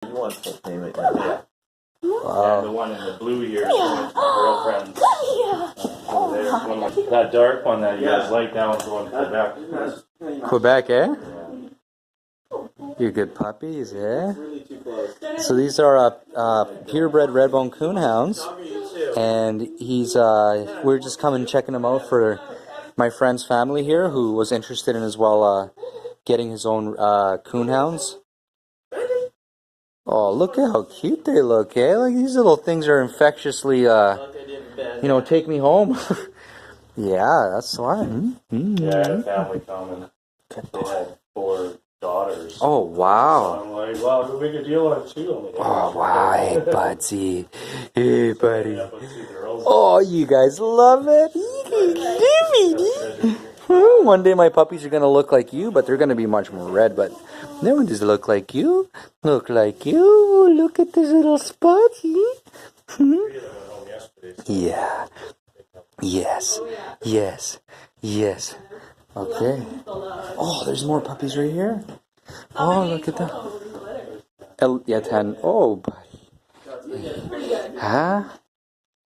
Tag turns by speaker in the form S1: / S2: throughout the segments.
S1: You want full payment? Yeah.
S2: Wow.
S3: And the one in the blue here is one of my girlfriend's. That dark one that you guys like, that one's going to Quebec.
S2: Quebec, eh? You're good puppies, eh? So these are purebred Redbone Coonhounds, and we're just coming checking him out for my friend's family here, who was interested in as well getting his own Coonhounds. Oh, look at how cute they look, eh? Like these little things are infectiously, take me home. Yeah, that's why. Mm-hmm.
S3: Yeah, I had a family come and they had 4 daughters.
S2: Oh, wow.
S3: So I'm like, well, we'll make a deal on 2. Like,
S2: oh, wow. Hey, Budsy. Hey, buddy.
S3: Yeah, but 2 girls.
S2: Oh, you guys love it. One day my puppies are going to look like you, but they're going to be much more red. But they won't just look like you. Look like you. Look at this little spot. Yeah. Yes. Yes. Yes. Okay. Oh, there's more puppies right here. Oh, look at that. Yeah, 10. Oh, buddy. Huh?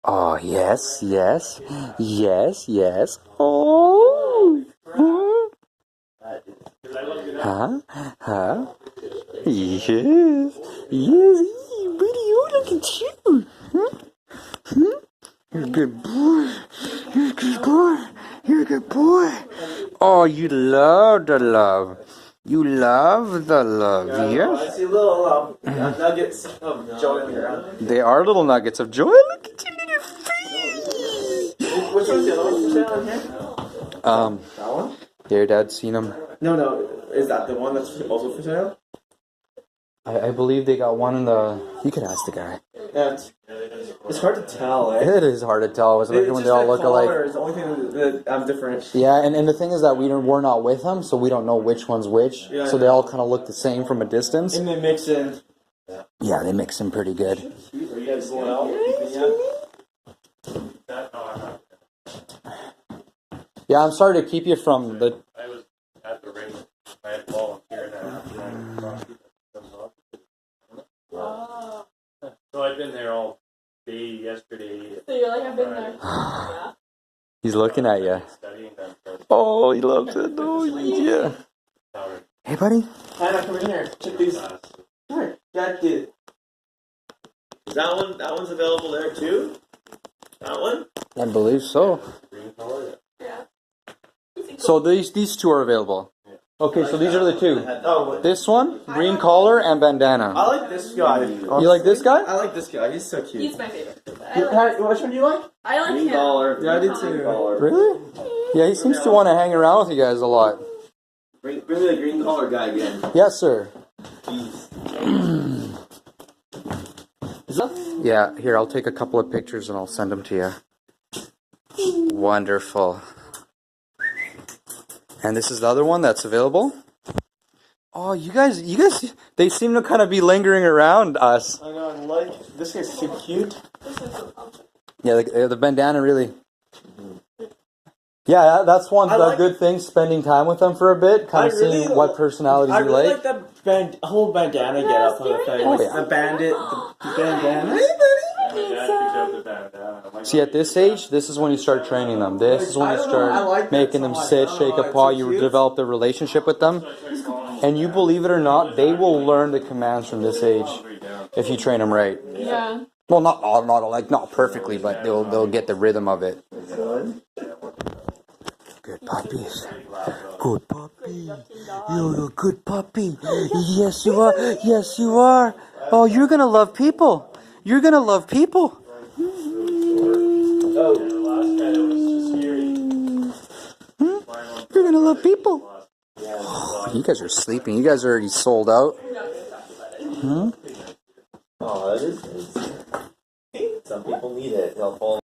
S2: Oh, yes, yes. Yes, yes. Oh. Huh? Huh? Yes. Yes. Buddy, oh, look at you. Huh? Huh? You're a good boy. You're a good boy. You're a good boy. Oh, you love the love. You love the love, yes?
S1: I see little nuggets of joy in your eyes.
S2: They are little nuggets of joy. Look at your little face.
S1: Which one's the other one for sale in here? That one?
S2: Your dad's seen them.
S1: No. Is that the one that's also for sale?
S2: I believe they got one in the... You could ask the guy.
S1: Yeah, it's hard to tell, eh?
S2: It is hard to tell, especially when they all look alike.
S1: It's the only thing that I'm different.
S2: Yeah, and the thing is that we're not with them, so we don't know which one's which.
S1: Yeah,
S2: so they all kind of look the same from a distance.
S1: And they mix in.
S2: Yeah, they mix in pretty good.
S1: Are you guys going out?
S2: Yeah, I'm sorry to keep you from the...
S3: I was at the ring. I had volunteered So I've been there all day yesterday.
S4: So you're like, I've been there. Yeah.
S2: He's looking at you. Oh, he loves it. Oh, yeah. Hey, buddy.
S1: Hannah, come in here. Check these. Come here. That did. Is that one? That one's available there too. That one?
S2: I believe so.
S4: Yeah.
S2: So these 2 are available. Okay, so these are the 2.
S1: Oh,
S2: This one, green collar and bandana.
S1: I like this guy.
S2: You like this guy?
S1: I like this guy. He's so cute.
S4: He's my favorite.
S1: Which one do you like?
S4: I like
S1: Green
S4: him.
S1: collar. Yeah, I did too.
S2: Really? Yeah, he seems to want to hang around with you guys a lot.
S1: Bring me the green collar guy again.
S2: Yes, sir. Yeah, here, I'll take a couple of pictures and I'll send them to you. Wonderful. And this is the other one that's available. Oh, you guys, they seem to kind of be lingering around us.
S1: I know, I like this guy's too cute.
S2: Yeah, the bandana really. Yeah, that's one good thing. Spending time with them for a bit, kind of seeing what personalities you like.
S1: I really like that whole bandana get up on the thing.
S2: Oh, yeah.
S1: The bandit, the bandana.
S2: See, at this age, this is when you start training them. This is when you start making them sit, shake a paw. You develop the relationship with them. And you believe it or not, they will learn the commands from this age if you train them right.
S4: Yeah.
S2: Well, not perfectly, but they'll get the rhythm of it. Good puppies. Good puppy. You're a good puppy. Yes, you are. Yes, you are. Oh, you're gonna love people. You're gonna love people. You're gonna love people. Oh, you guys are sleeping. You guys are already sold out.
S1: Oh, that is. Some people need it. They'll fall.